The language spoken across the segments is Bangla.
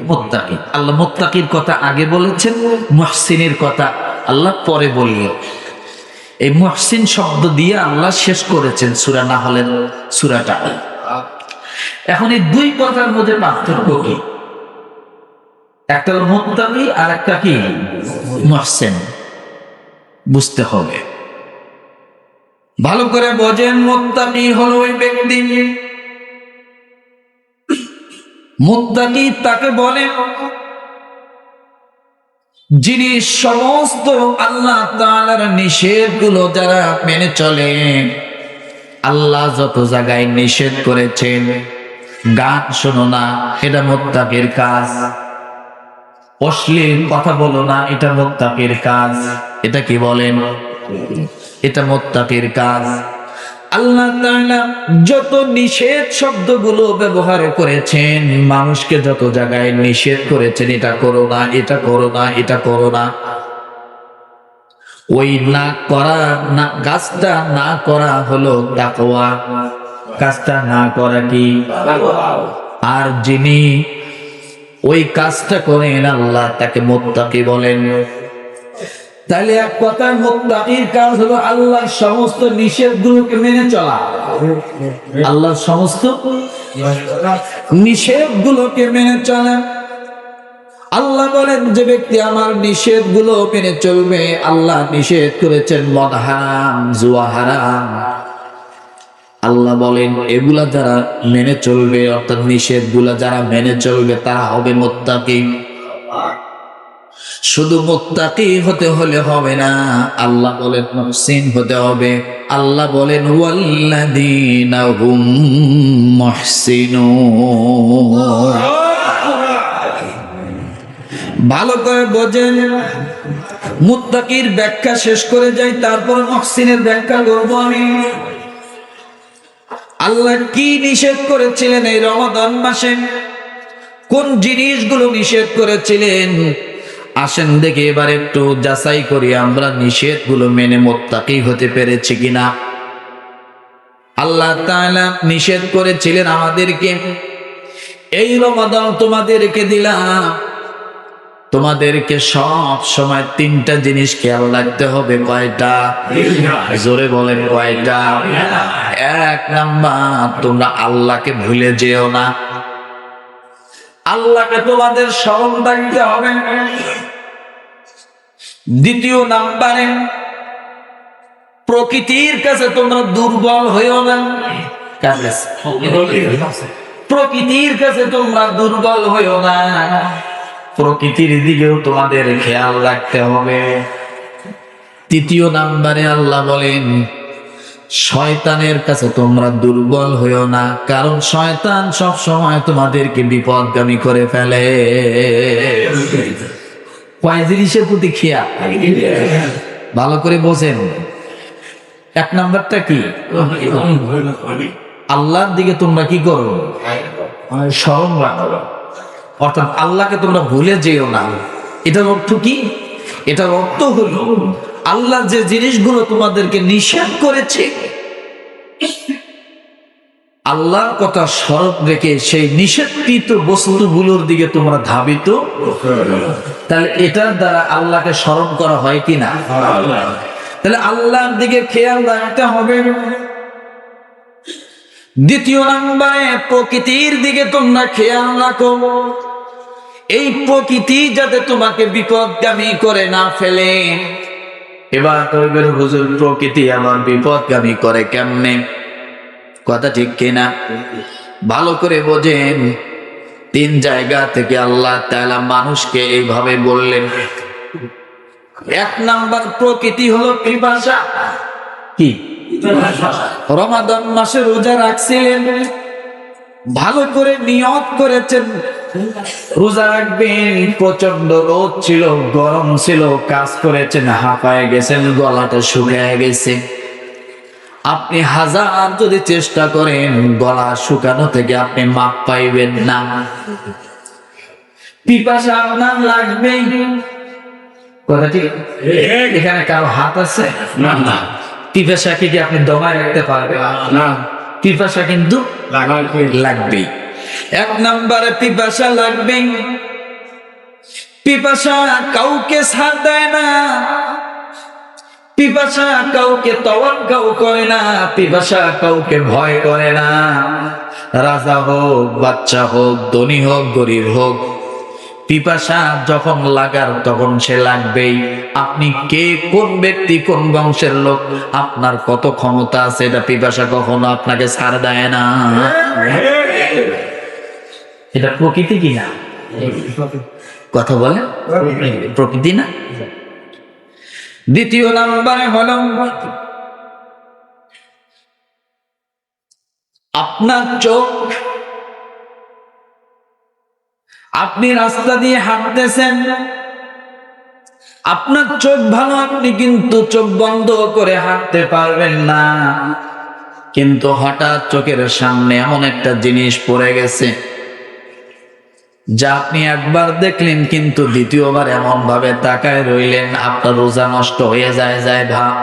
মুত্তাকি। আল্লাহ মুত্তাকির কথা আগে বলেছেন, মুহসিনের কথা আল্লাহ পরে বললেন। এই মুহসিন শব্দ দিয়ে আল্লাহ শেষ করেছেন সূরা নাহলের সূরাটা। এখন এই দুই কথার মধ্যে পার্থক্য কি? একটা হলো মুত্তাকি আর একটা কি মুহসিন, বুঝতে হবে। ভালো করে বোঝেন, মুত্তাকি হলো ওই ব্যক্তি, মুত্তাকি তাকে বলে যিনি সমস্ত আল্লাহ তাআলার নিষেধগুলো যারা মেনে চলে। আল্লাহ যত জায়গায় নিষেধ করেছেন, গান শোনো না, এটা মুত্তাকির কাজ। অশ্লীল কথা বলো না, এটা মুত্তাকির কাজ। এটা কি বলেন? এটা মুত্তাকির কাজ। আল্লাহ তাআলা যত নিষেধ শব্দগুলো ব্যবহার করেছেন, মানুষকে যত জায়গায় নিষেধ করেছেন, এটা করো না, এটা করো না, এটা করো না, ওই না করা, না কাজটা না করা হলো তাকওয়া। কাজটা না করা কি? আর যিনি ওই কাজটা করেন আল্লাহ তাকে মুত্তাকি বলেন। তাহলে এক কথায় মুত্তাকির কাজ হলো আল্লাহর সমস্ত নিষেধগুলোকে মেনে চলা। আল্লাহর সমস্ত নিষেধগুলোকে মেনে চলা। আল্লাহ বলেন যে ব্যক্তি আমার নিষেধগুলো মেনে চলবে, আল্লাহ নিষেধ করেছেন মদ হারাম, জুয়া হারাম, আল্লাহ বলেন এগুলা যারা মেনে চলবে, অর্থাৎ নিষেধগুলা যারা মেনে চলবে, তারা হবে মুত্তাকি। শুধু মুত্তাকি হতে হলে হবে না, আল্লাহ বলেন মুহসিন হতে হবে। আল্লাহ বলেন ওয়াল্লাযীনা হুম মুহসিনুন। ভালো করে বোঝেন, মুত্তাকির ব্যাখ্যা শেষ করে যাই, তারপর মুহসিনের ব্যাখ্যা করব আমি। আল্লাহ কি নিষেধ করেছিলেন এই রমাদান মাসে? কোন জিনিসগুলো নিষেধ করেছিলেন? আসেন দেখি এবার একটু যাচাই করি আমরা নিষেধগুলো মেনে মুত্তাকি হতে পেরেছি কিনা। আল্লাহ তাআলা নিষেধ করেছিলেন আমাদেরকে, এই রমাদান তোমাদেরকে দিলাম, তোমাদেরকে সব সময় তিনটা জিনিস খেয়াল রাখতে হবে। কয়টা? জোরে বলেন কয়টা? এক নাম্বার, তোমরা আল্লাহকে ভুলে যেও না। আল্লাহকে তোমাদের স্মরণ রাখতে হবে। দ্বিতীয় নাম্বারে, প্রকৃতির কাছে তোমরা দুর্বল হইও না। প্রকৃতির কাছে তোমরা দুর্বল হইও না, প্রকৃতির দিকেও তোমাদের খেয়াল রাখতে হবে। তৃতীয় নাম্বারে আল্লাহ বলেন শয়তানের কাছে তোমরা দুর্বল হইও না, কারণ শয়তান সব সময় তোমাদেরকে বিপদগামী করে ফেলে। কয় জিনিসের প্রতি খেয়াল? ভালো করে বোঝেন। এক নাম্বারটা কি? আল্লাহর দিকে তোমরা কি করো? স্মরণ রাখো, অর্থাৎ আল্লাহকে তোমরা ভুলে যেও না। এটার অর্থ কি? এটার অর্থ হলো আল্লাহ যে জিনিসগুলো তোমাদেরকে নিষেধ করেছে, আল্লাহর কথা স্মরণ রেখে সেই নিষেধকৃত বস্তুগুলোর দিকে তোমরা ধাবিত। তাহলে এটার দ্বারা আল্লাহকে স্মরণ করা হয় কিনা? তাহলে আল্লাহর দিকে খেয়াল রাখতে হবে। দ্বিতীয় নম্বরে, প্রকৃতির দিকে তোমরা খেয়াল রাখো। এই প্রকৃতি যাতে তোমাকে বিপদগামী করে না ফেলে। এবার কইবেন হুজুর, প্রকৃতি আমার বিপদগামী করে কেমনে? কথা ঠিক কিনা? ভালো করে বোঝেন। তিন জায়গা থেকে আল্লাহ তাআলা মানুষকে এইভাবে বললেন। এক নাম্বার প্রকৃতি হলো পিপাসা। কি? রমাদান মাসে রোজা রাখছিলেন, ভালো করে নিয়ত করেছেন রোজা রাখবেন, প্রচন্ড রোদ ছিল, গরম ছিল, কাজ করেছেন, হাঁপায়ে গেছেন, গলাটা শুকিয়ে গেছে। আপনি হাজার যদি চেষ্টা করেন, গলা শুকানো থেকে আপনি মাপ পাইবেন না। পিপাসা আপনার লাগবেই। কথা ঠিক? এখানে কারো হাত আছে? না। পিপাসাকে কি আপনি দমায় রাখতে পারবেন? না। পিপাসা কিন্তু লাগবেই। এক নম্বরে পিপাসা লাগবে। পিপাসা কাউকে ছাড় দেয় না, পিপাসা কাউকে তওয়াক্কুল করে না, পিপাসা কাউকে ভয় করে না। রাজা হোক, বাচ্চা হোক, ধনী হোক, গরিব হোক, পিপাসা যখন লাগার তখন সে লাগবেই। আপনি কে, কোন ব্যক্তি, কোন বংশের লোক, আপনার কত ক্ষমতা আছে, এটা পিপাসা কখনো আপনাকে ছাড় দেয় না। এটা প্রকৃতি কিনা? কথা বলে প্রকৃতি না? দ্বিতীয় নাম্বারে হলো আপনার চোখ। আপনি রাস্তা দিয়ে হাঁটতেছেন, আপনার চোখ ভালো, আপনি কিন্তু চোখ বন্ধ করে হাঁটতে পারবেন না, কিন্তু হঠাৎ চোখের সামনে এমন একটা জিনিস পড়ে গেছে যা আপনি একবার দেখলেন, কিন্তু দ্বিতীয়বার এমন ভাবে তাকায় রইলেন, আপনার রোজা নষ্ট হয়ে যায় ভাব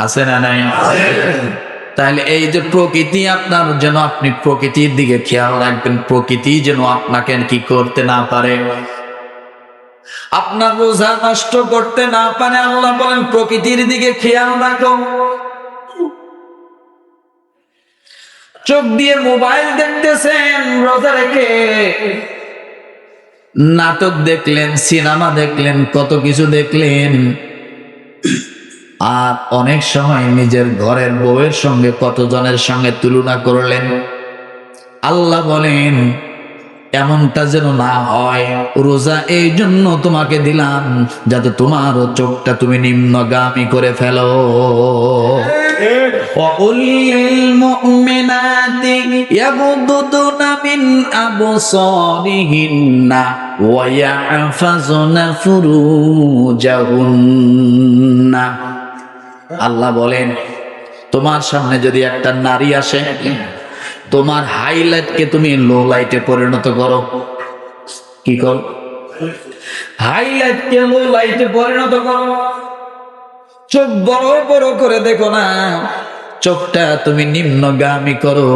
আছে না নাই? তাহলে এই যে প্রকৃতি, আপনার যেন আপনি প্রকৃতির দিকে খেয়াল রাখবেন, প্রকৃতি যেন আপনাকে কি করতে না পারে, আপনার রোজা নষ্ট করতে না পারে। আল্লাহ বলেন প্রকৃতির দিকে খেয়াল রাখো। চোখ দিয়ে মোবাইল দেখতেছেন রোজা রেখে, নাটক দেখলেন, সিনেমা দেখলেন, কত কিছু দেখলেন, আর অনেক সময় নিজের ঘরের বউয়ের সঙ্গে কতজনের সঙ্গে তুলনা করলেন। আল্লাহ বলেন এমনটা যেন না হয়। রোজা এই জন্য তোমাকে দিলাম যাতে তোমার চোখটা তুমি নিম্নগামী করে ফেলো। وَقُلْ لِلْمُؤْمِنَاتِ يَغْضُضْنَ مِنْ أَبْصَارِهِنَّ وَيَحْفَظْنَ فُرُوجَهُنَّ। আল্লাহ বলেন তোমার সামনে যদি একটা নারী আসে, তোমার হাইলাইটকে তুমি লো লাইটে পরিণত করো। কি করো? হাইলাইটকে লো লাইটে পরিণত করো। চোখ বড় বড় করে দেখো না, চোখটা তুমি নিম্নগামী করো।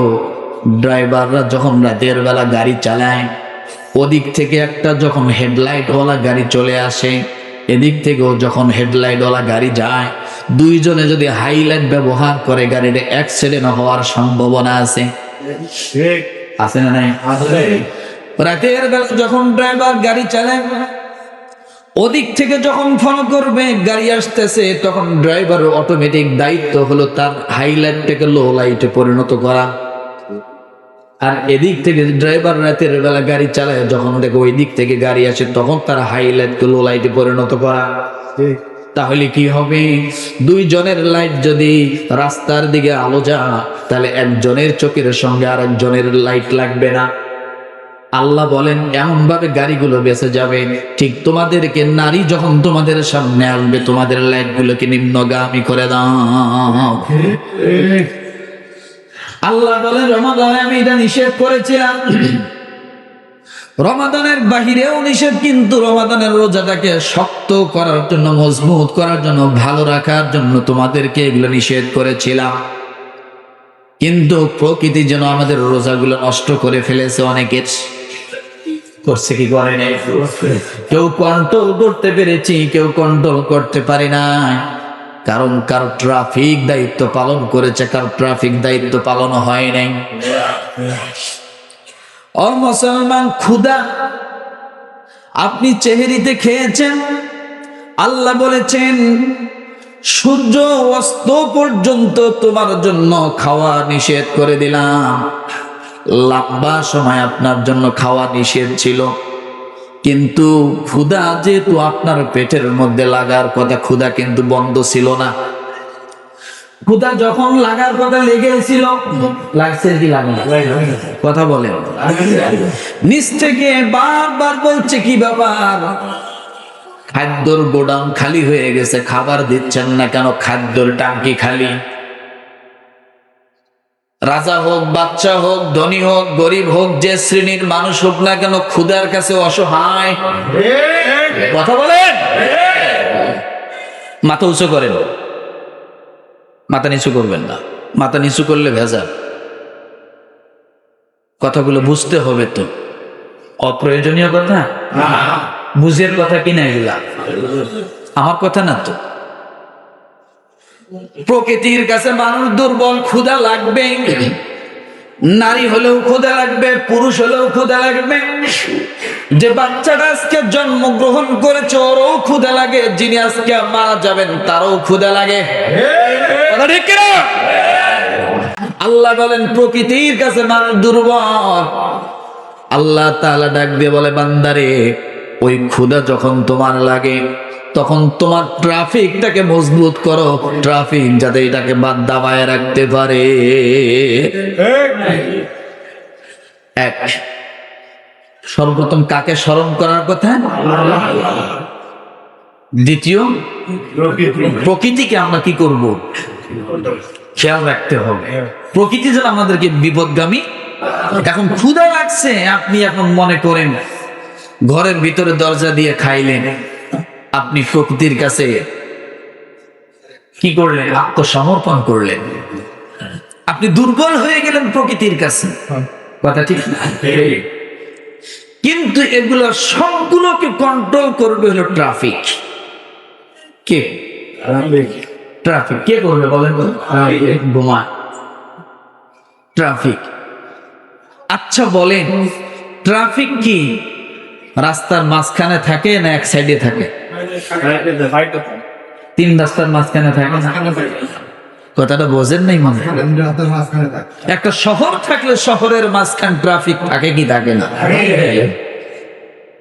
ড্রাইভাররা যখন রাতের বেলা গাড়ি চালায়, ওদিক থেকে একটা যখন হেডলাইট ওয়ালা গাড়ি চলে আসে, এদিক থেকেও যখন হেডলাইট ওয়ালা গাড়ি যায়, দুইজনে যদি হাইলাইট ব্যবহার করে, গাড়ির অ্যাক্সিডেন্ট হওয়ার সম্ভাবনা আছে। আছে না নাই? রাতের বেলা যখন ড্রাইভার গাড়ি চালায়, ওদিক থেকে যখন ফলো করবে গাড়ি আসতেছে, তখন ড্রাইভার অটোমেটিক দায়িত্ব হলো তার হাইলাইটটাকে লো লাইটে পরিণত করা। আর এদিক থেকে ড্রাইভার রাতের বেলা গাড়ি চালায়, যখন দেখো ওই দিক থেকে গাড়ি আসে, তখন তার হাইলাইটকে লো লাইটে পরিণত করা। তাহলে কি হবে? দুইজনের লাইট যদি রাস্তার দিকে আলো যায়, তাহলে একজনের চোখের সঙ্গে আর একজনের লাইট লাগবে না। আল্লাহ বলেন এমন ভাবে গাড়িগুলো বেঁচে যাবে। ঠিক তোমাদেরকে নারী যখন তোমাদের সামনে আসবে, তোমাদের লাইট গুলোকে নিম্নগামী করে দাও। আল্লাহ বলেন রমাদানে আমি এটা নিষেধ করেছিলাম, রমাদানের বাহিরেও নিষেধ, কিন্তু রমাদানের রোজাটাকে শক্ত করার জন্য, মজবুত করার জন্য, ভালো রাখার জন্য তোমাদেরকে এগুলো নিষেধ করেছিলাম। কিন্তু প্রকৃতি যেন আমাদের রোজাগুলো নষ্ট করে ফেলেছে। অনেকের করছে কি করে নাই? কেউ কন্ট্রোল করতে পেরেছি, কেউ কন্ট্রোল করতে পারি না। কারণ কারো ট্রাফিক দায়িত্ব পালন করেছে, কারো ট্রাফিক দায়িত্ব পালন হয় নাই। ও মুসলমান, ক্ষুধা আপনি চেহারিতে খেয়েছেন, আল্লাহ বলেছেন সূর্য অস্ত পর্যন্ত তোমার জন্য খাওয়া নিষেধ করে দিলাম। লম্বা সময় আপনার জন্য খাওয়া নিষেধ ছিল, কিন্তু ক্ষুধা যেহেতু আপনার পেটের মধ্যে লাগার কথা, ক্ষুধা কিন্তু বন্ধ ছিল না। ক্ষুধা যখন লাগার কথা লেগেছিল, লাগছে কি লাগে না? কথা বলেন। নিচ থেকে বারবার বলছে কি ব্যাপার, খাদ্যর গোডাউন খালি হয়ে গেছে, খাবার দিচ্ছেন না কেন? খাদ্যর টাঙ্কি খালি। রাজা হোক, বাচ্চা হোক, ধনী হোক, গরিব হোক, যে শ্রেণীর মানুষ হোক না কেন, ক্ষুধার কাছে অসহায়। কথা বলেন। মাথা উঁচু করেন, মাথা নিচু করবেন না। মাথা নিচু করলে ভেজাল। কথাগুলো বুঝতে হবে তো, অপ্রয়োজনীয় কথা বুঝের কথা কিনা এগুলা আমার কথা না তো। প্রকৃতির কাছে মানুষ দুর্বল, ক্ষুধা লাগবে, নারী হলেও ক্ষুধা লাগবে, পুরুষ হলেও ক্ষুধা লাগবে। যে বাচ্চাটা আজকে জন্মগ্রহণ করেছে ওরও ক্ষুধা লাগে, যিনি আজকে মারা যাবেন তারও ক্ষুধা লাগে। আল্লাহ বলেন প্রকৃতির কাছে মানুষ দুর্বল। আল্লাহ তাআলা ডাক দিয়ে বলে, বান্দারে ওই ক্ষুধা যখন তোমার লাগে তখন তোমার ট্রাফিকটাকে মজবুত করো, ট্রাফিক যাতে এটাকে বাদ দাবায় রাখতে পারে। এক, সর্বপ্রথম কাকে স্মরণ করার কথা? দ্বিতীয়, প্রকৃতিকে আমরা কি করব? খেয়াল রাখতে হবে। প্রকৃতি যেন আমাদেরকে বিপদগামী। এখন ক্ষুধা লাগছে, আপনি এখন মনে করেন ঘরের ভিতরে দরজা দিয়ে খাইলেন, আপনি প্রকৃতির কাছে কি করলেন? আত্মসমর্পণ করলেন, আপনি দুর্বল হয়ে গেলেন প্রকৃতির কাছে। কথা ঠিক না? কিন্তু এগুলো সবগুলোকে কন্ট্রোল করবে হলো ট্রাফিক। কে? ট্রাফিক কে করবে বলেন? বোমা ট্রাফিক। আচ্ছা বলেন, ট্রাফিক কি রাস্তার মাঝখানে থাকে না এক সাইডে থাকে? তিন রাস্তার মাঝখানে থাকে না? কথাটা বোঝেন নাই মনে? একটা শহর থাকলে শহরের মাঝখান ট্রাফিক থাকে কি থাকে না?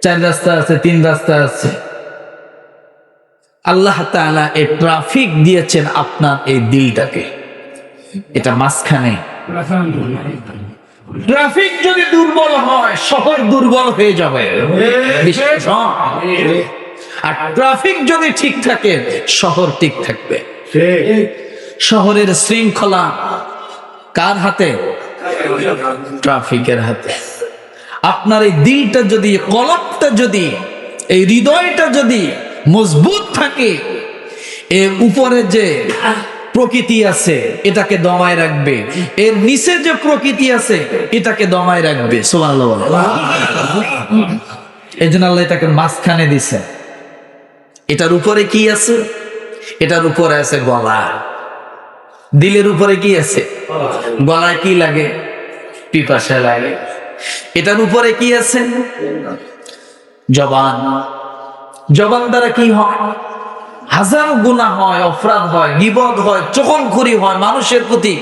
চার রাস্তা আছে, তিন রাস্তা আছে। আল্লাহ তাআলা এই ট্রাফিক দিয়েছেন আপনার এই দিলটাকে, এটা মাঝখানে। ট্রাফিক যদি দুর্বল হয় শহর দুর্বল হয়ে যাবে, আর ট্রাফিক যদি ঠিক থাকে শহর ঠিক থাকবে। শহরের শৃঙ্খলা কার হাতে? ট্রাফিকের হাতে। আপনার এই দিলটা যদি, কলবটা যদি, এই হৃদয়টা যদি মজবুত থাকে, এর উপরে যে প্রকৃতি আছে এটাকে দমায় রাখবে, এর নিচে যে প্রকৃতি আছে এটাকে দমায় রাখবে। সুবহানাল্লাহ। এই জন্য আল্লাহ এটাকে মাঝখানে দিছে। এটার উপরে কি আছে? এটার উপরে আছে গলা। দিলের উপরে কি আছে? গলায় কি লাগে? পিপাসা লাগে। এটার উপরে কি আছে? জবান। জবান দ্বারা কি হয়? হাজারো গুনাহ হয়, অপরাধ হয়, গীবত হয়, চগলখড়ি হয়, মানুষের প্রতি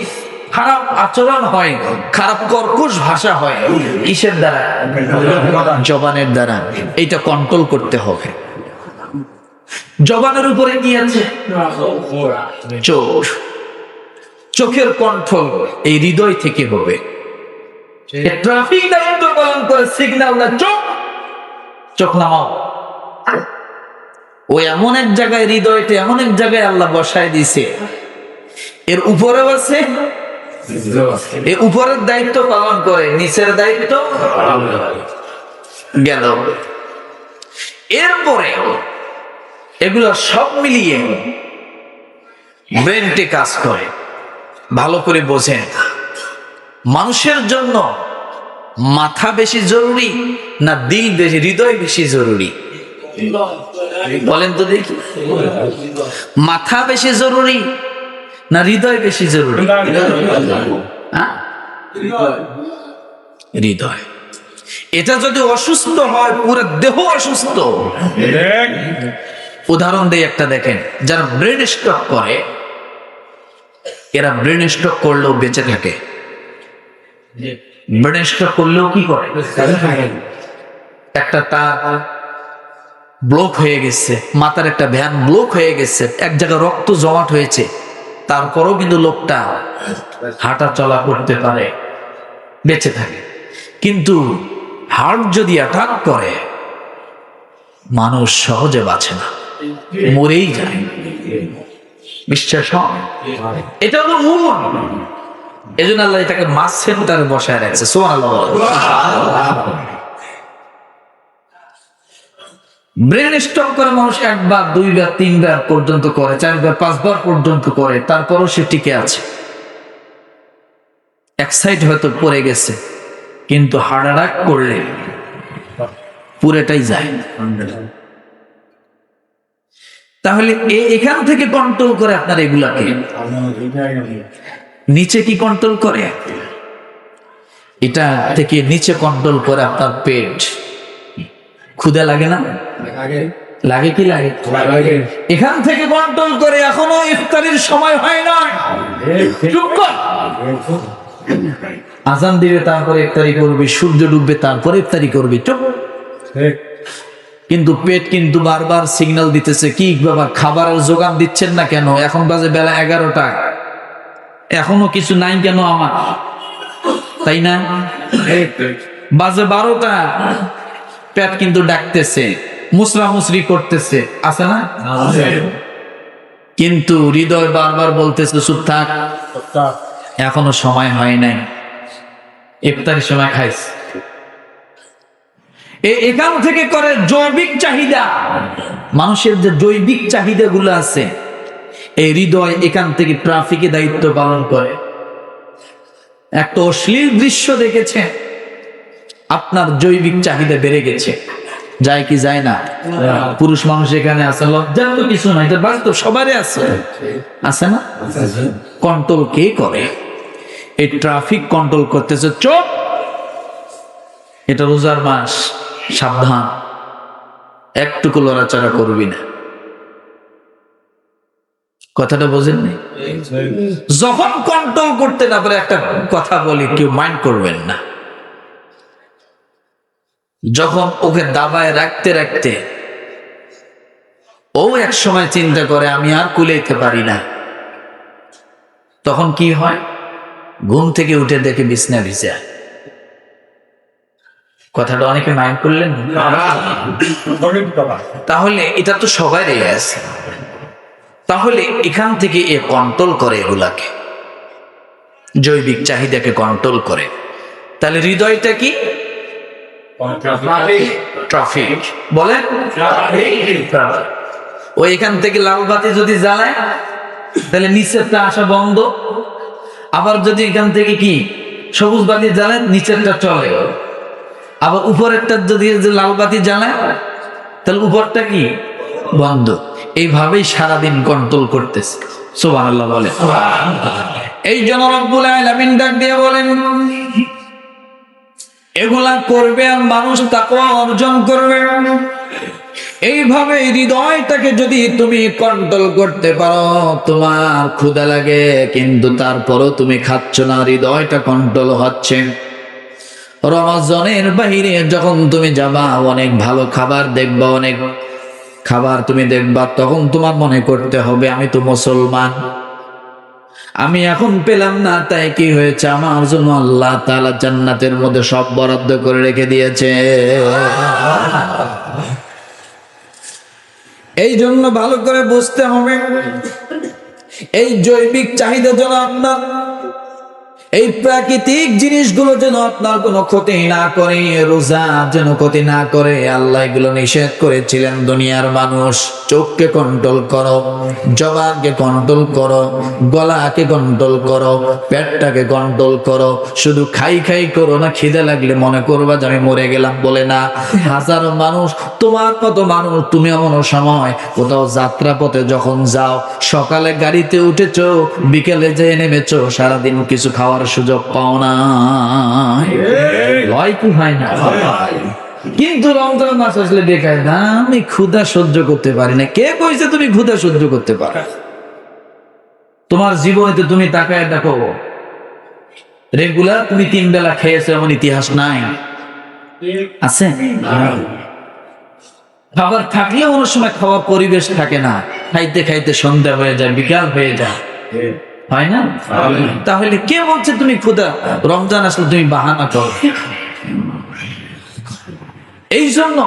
খারাপ আচরণ হয়, খারাপ কর্কশ ভাষা হয়। কিসের দ্বারা? জবানের দ্বারা। এইটা কন্ট্রোল করতে হবে। জবানের উপরে কি আছে? চোখ। চোখের কন্ট্রোল এই হৃদয় থেকে হবে। ট্রাফিক দায়িত্ব পালন করে সিগন্যাল না, চোখ চোখ নামাও। ও এমন এক জায়গায়, হৃদয়টা এমন এক জায়গায় আল্লাহ বসায় দিছে, এর উপরেও আছে, এই উপরের দায়িত্ব পালন করে, নিচের দায়িত্ব গেল। এরপরে এগুলো সব মিলিয়ে ব্রেনটি কাজ করে। ভালো করে বোঝেন, মানুষের জন্য মাথা বেশি জরুরি না দিল বেশি, হৃদয় বেশি জরুরি? বলেন তো দেখি, মাথা বেশি জরুরি না হৃদয় বেশি জরুরি? হৃদয়। এটা যদি অসুস্থ হয় পুরো দেহ অসুস্থ। উদাহরণ দেই একটা, দেখেন যারা ব্রেন স্ট্রোক করে, এরা ব্রেন স্ট্রোক করলেও বেঁচে থাকে। ব্রেন স্ট্রোক করলেও কি করে? একটা তার ব্লক হয়ে গেছে, মাথার একটা ভ্যান ব্লক হয়ে গেছে, এক জায়গায় রক্ত জমাট হয়েছে, তারপরও কিন্তু লোকটা হাঁটা চলা করতে পারে, বেঁচে থাকে। কিন্তু হার্ট যদি অ্যাটাক করে মানুষ সহজে বাঁচে না, মরেই যায়। বিশ্বাস হয়? এটা হলো মূল। এজন্য আল্লাহ এটাকে মাস সেন্টারে বসায় রাখছে। সুবহানাল্লাহ। ব্রেন স্ট্রোক করে মানুষ একবার, দুইবার, তিনবার পর্যন্ত করে, চারবার, পাঁচবার পর্যন্ত করে, তারপরও সে টিকে আছে। এক সাইড হয়তো পড়ে গেছে, কিন্তু হার্ট অ্যাটাক করলে পুরোটাই যায়। তাহলে এখান থেকে কন্ট্রোল করে আপনার এগুলাকে, নিচে কি কন্ট্রোল করে? এটা থেকে নিচে কন্ট্রোল করে আপনার পেট। ক্ষুধা লাগে না? লাগে কি লাগে? এখান থেকে কন্ট্রোল করে। এখনো ইফতারির সময় হয় না, চুপ কর। আজান দিবে তারপরে ইফতারি করবি, সূর্য ডুববে তারপরে ইফতারি করবি, চুপ। কিন্তু পেট কিন্তু বারবার সিগন্যাল দিতেছে, কি বাবা খাবারের যোগান দিচ্ছেন না কেন? এখন বাজে বেলা 11টা, এখনো কিছু নাই কেন আমার? তাই না? বাজে 12টা, পেট কিন্তু ডাকতেছে, মুসরামুসরি করতেছে, আছে না? কিন্তু হৃদয় বারবার বলতেছে চুপ থাক, এখনো সময় হয় নাই, ইফতারের সময় খাইস। এখান থেকে করে জৈবিক চাহিদা, মানুষের যে জৈবিক চাহিদা গুলো আছে, এই হৃদয় এখান থেকে ট্রাফিকে দায়িত্ব পালন করে। একটা অশ্লীল দৃশ্য দেখেছে, আপনার জৈবিক চাহিদা বেড়ে গেছে, যায় কি যায় না? পুরুষ মানুষ এখানে আছে, লজ্জার তো কিছু নাই, এটা বাস্তব, সবারই আছে, আছে না? কন্ট্রোল কে করে? এই ট্রাফিক কন্ট্রোল করতেছে, চোখ। এটা রোজার মাস, সাবধান, একটুকু লড়াচড়া করবি না। কথাটা বোঝেননি? যখন কন্ট্রোল করতে না পারে, একটা কথা বলি, কেউ মাইন্ড করবেন না। যখন ওকে দাবায় রাখতে রাখতে ও এক সময় চিন্তা করে আমি আর কুলাইতে পারি না, তখন কি হয়? ঘুম থেকে উঠে দেখে বিছনা ভিজা। কথাটা অনেকে মাইন্ড করলেন। তাহলে এটা তো সবারই আছে। তাহলে এখান থেকে এ কন্ট্রোল করে, এগুলাকে জৈবিক চাহিদাকে কন্ট্রোল করে। তাহলে হৃদয়টা কি? ট্রাফিক বলেন। ও এখান থেকে লাল বাতি যদি জ্বালায়, তাহলে নিচেরটা আসা বন্ধ। আবার যদি এখান থেকে কি সবুজ বাতি জ্বালায়, নিচেরটা চলে। আবার উপরেরটা যদি লাল বাতি জ্বালায়, তাহলে উপরটা কি বন্ধ। এইভাবেই সারাদিন কন্ট্রোল করতেছে। সুবহানাল্লাহ বলেন। এই জন্য রব্বুল আলামিন ডাক দিয়ে বলেন, এগুলা করবে আর মানুষ তাকওয়া অর্জন করবে। এইভাবে হৃদয়টাকে যদি তুমি কন্ট্রোল করতে পারো, তোমার ক্ষুধা লাগে কিন্তু তারপরও তুমি খাচ্ছ না, হৃদয়টা কন্ট্রোল হচ্ছে। রমজানের বাইরে যখন তুমি যাবা, অনেক ভালো খাবার দেখবা, অনেক খাবার তুমি দেখবা, তখন তোমার মনে করতে হবে আমি তো মুসলমান, আমি এখন পেলাম না, তাই কি হয়েছে? আমার জন্য আল্লাহ তাআলা জান্নাতের মধ্যে সব বরাদ্দ করে রেখে দিয়েছে। এই জন্য ভালো করে বুঝতে হবে, এই জৈবিক চাহিদা যেন আপনার, এই প্রাকৃতিক জিনিসগুলো যেন আপনার কোনো ক্ষতি না করে, রোজা যেন ক্ষতি না করে। আল্লাহ এগুলো নিষেধ করেছিলেন। দুনিয়ার মানুষ, চোখকে কন্ট্রোল করো, জবানকে কন্ট্রোল করো, গলাকে কন্ট্রোল করো, পেটটাকে কন্ট্রোল করো। শুধু খাই খাই করো না, খিদে লাগলে মনে করবা যে আমি মরে গেলাম বলে না। হাজারো মানুষ, তোমার মতো মানুষ, তুমি এমন সময় কোথাও যাত্রা পথে যখন যাও, সকালে গাড়িতে উঠেছো, বিকেলে যেয়ে নেমেছো, সারাদিন কিছু খাওয়ার সুযোগ পাও না, লয় কি হয় না? কিন্তু রমজান মাস আসলে দেখায় না আমি ক্ষুধা সহ্য করতে পারি না। কে কইছে তুমি ক্ষুধা সহ্য করতে পারো? তোমার জীবনে তুমি তাকায় দেখো, রেগুলার তুমি 3 বেলা খেয়েছো এমন ইতিহাস নাই, আছে? খাবার থাকলে অনেক সময় খাওয়ার পরিবেশ থাকে না, খাইতে খাইতে সন্ধ্যা হয়ে যায়, বিকাল হয়ে যায়, হয় না? তাহলে কে বলছে তুমি ক্ষুধা? রমজান আসলে তুমি বাহানা করো। এই জন্য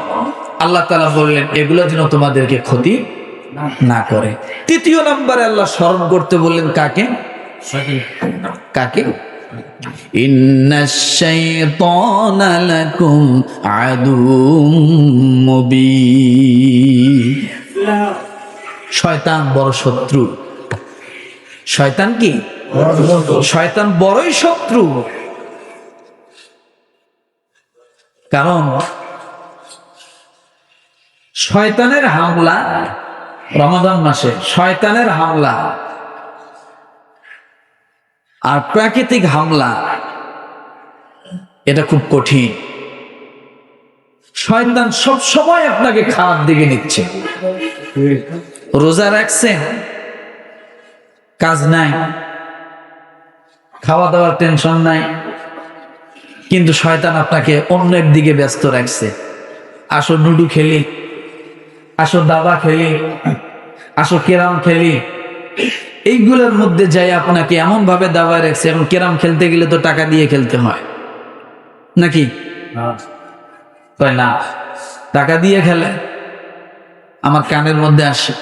আল্লাহ তাআলা বললেন এগুলো যেন তোমাদেরকে ক্ষতি না করে। 3 নম্বরে আল্লাহ স্মরণ করতে বললেন কাকে? কাকে? ইন্নাশ শাইতানা লাকুম আদুউম মুবিন। শয়তান বড় শত্রু। শয়তান কি? শয়তান বড়ই শত্রু। কারণ শয়তানের হামলা রমাদান মাসে, শয়তানের হামলা আর প্রাকৃতিক হামলা এটা খুব কঠিন। শয়তান সব সময় আপনাকে খারাপ দিকে নিচ্ছে। রোজা রাখছেন, কাজ নাই, খাওয়া দাওয়ার টেনশন নাই, কিন্তু শয়তান আপনাকে অন্যের দিকে ব্যস্ত রাখছে। আসো লুডু খেলি, আসো দাবা খেলি, আসো কেরাম খেলি, এইগুলোর মধ্যে যাই আপনাকে এমন ভাবে দাবায় রাখছে। এখন কেরাম খেলতে গেলে তো টাকা দিয়ে খেলতে হয় নাকি? তাই না, টাকা দিয়ে খেলে। আমার কানের মধ্যে আসে,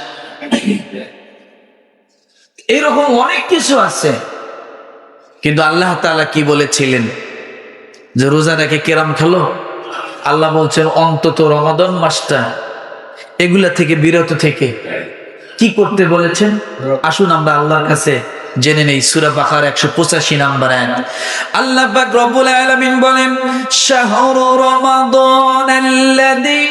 এরকম অনেক কিছু আছে। কিন্তু আল্লাহ তাআলা কি বলেছিলেন যে রোজা রেখে কেরাম খেলো? আল্লাহ বলছেন অন্তত রমাদান মাসটা এগুলা থেকে বিরত থেকে কি করতে বলেছেন? আসুন আমরা আল্লাহর কাছে জেনে নেই। সূরা বাকারা 185 নম্বর আয়াত। আল্লাহ পাক রব্বুল আলামিন বলেন, শাহরু রমাদানাল্লাযী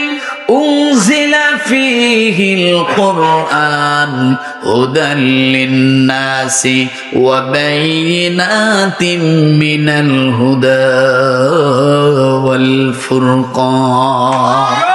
উনজিলা ফীহিল কুরআন হুদাল লিন-নাসি ওয়া বাইয়িনাতিম মিনাল হুদা ওয়াল ফুরকান।